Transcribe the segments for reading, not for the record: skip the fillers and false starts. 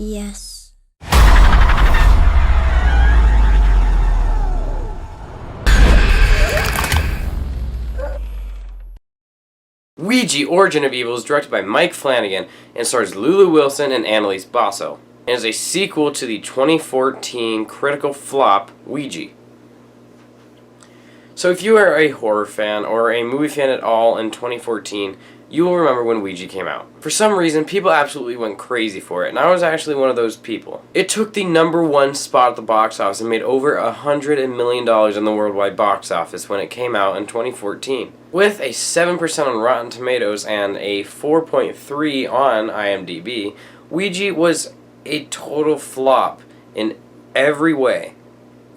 Yes. Ouija, Origin of Evil is directed by Mike Flanagan and stars Lulu Wilson and Annalise Basso, and is a sequel to the 2014 critical flop Ouija. So if you are a horror fan or a movie fan at all in 2014, you will remember when Ouija came out. For some reason, people absolutely went crazy for it, and I was actually one of those people. It took the #1 spot at the box office and made over $100 million in the worldwide box office when it came out in 2014. With a 7% on Rotten Tomatoes and a 4.3 on IMDb, Ouija was a total flop in every way,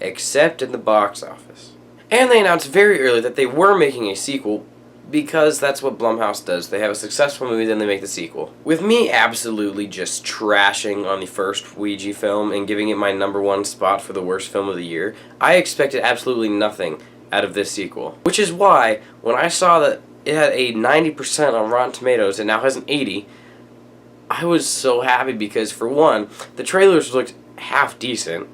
except in the box office. And they announced very early that they were making a sequel, because that's what Blumhouse does. They have a successful movie, then they make the sequel. With me absolutely just trashing on the first Ouija film and giving it my #1 spot for the worst film of the year, I expected absolutely nothing out of this sequel. Which is why, when I saw that it had a 90% on Rotten Tomatoes and now has an 80, I was so happy because, for one, the trailers looked half decent,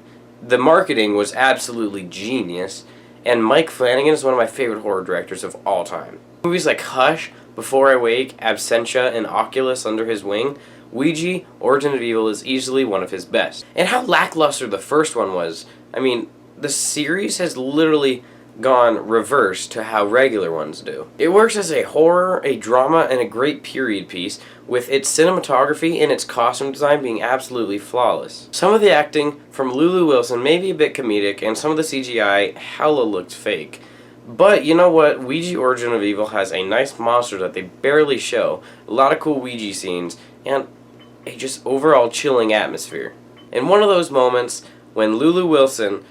the marketing was absolutely genius, and Mike Flanagan is one of my favorite horror directors of all time. Movies like Hush, Before I Wake, Absentia, and Oculus under his wing, Ouija, Origin of Evil is easily one of his best. And how lackluster the first one was. I mean, the series has literally gone reverse to how regular ones do. It works as a horror, a drama, and a great period piece, with its cinematography and its costume design being absolutely flawless. Some of the acting from Lulu Wilson may be a bit comedic, and some of the CGI hella looked fake. But you know what? Ouija Origin of Evil has a nice monster that they barely show, a lot of cool Ouija scenes, and a just overall chilling atmosphere. And one of those moments when Lulu Wilson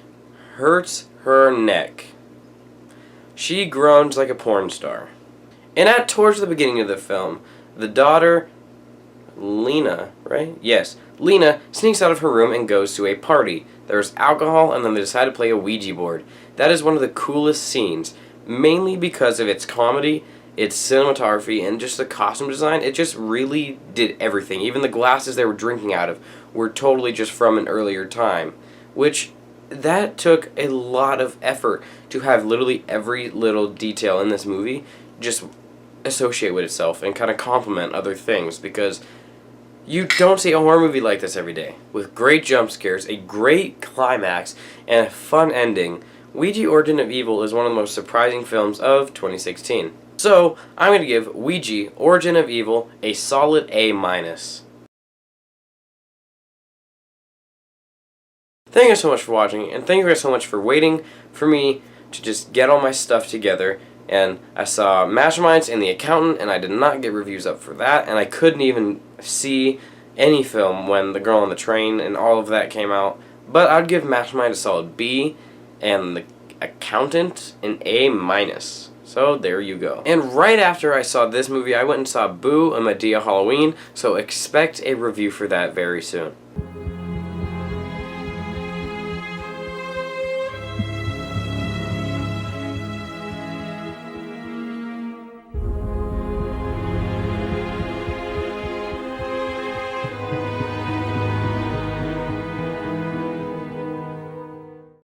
hurts her neck. She groans like a porn star. And towards the beginning of the film, the daughter, Lena, right? Yes, Lena sneaks out of her room and goes to a party. There's alcohol, and then they decide to play a Ouija board. That is one of the coolest scenes, mainly because of its comedy, its cinematography, and just the costume design. It just really did everything. Even the glasses they were drinking out of were totally just from an earlier time, which that took a lot of effort to have literally every little detail in this movie just associate with itself and kind of complement other things, because you don't see a horror movie like this every day. With great jump scares, a great climax, and a fun ending, Ouija Origin of Evil is one of the most surprising films of 2016. So, I'm going to give Ouija Origin of Evil a solid A-. Thank you so much for watching, and thank you guys so much for waiting for me to just get all my stuff together. And I saw Masterminds and The Accountant, and I did not get reviews up for that, and I couldn't even see any film when The Girl on the Train and all of that came out. But I'd give Mastermind a solid B, and The Accountant an A-. So there you go. And right after I saw this movie, I went and saw Boo and Madea Halloween, so expect a review for that very soon.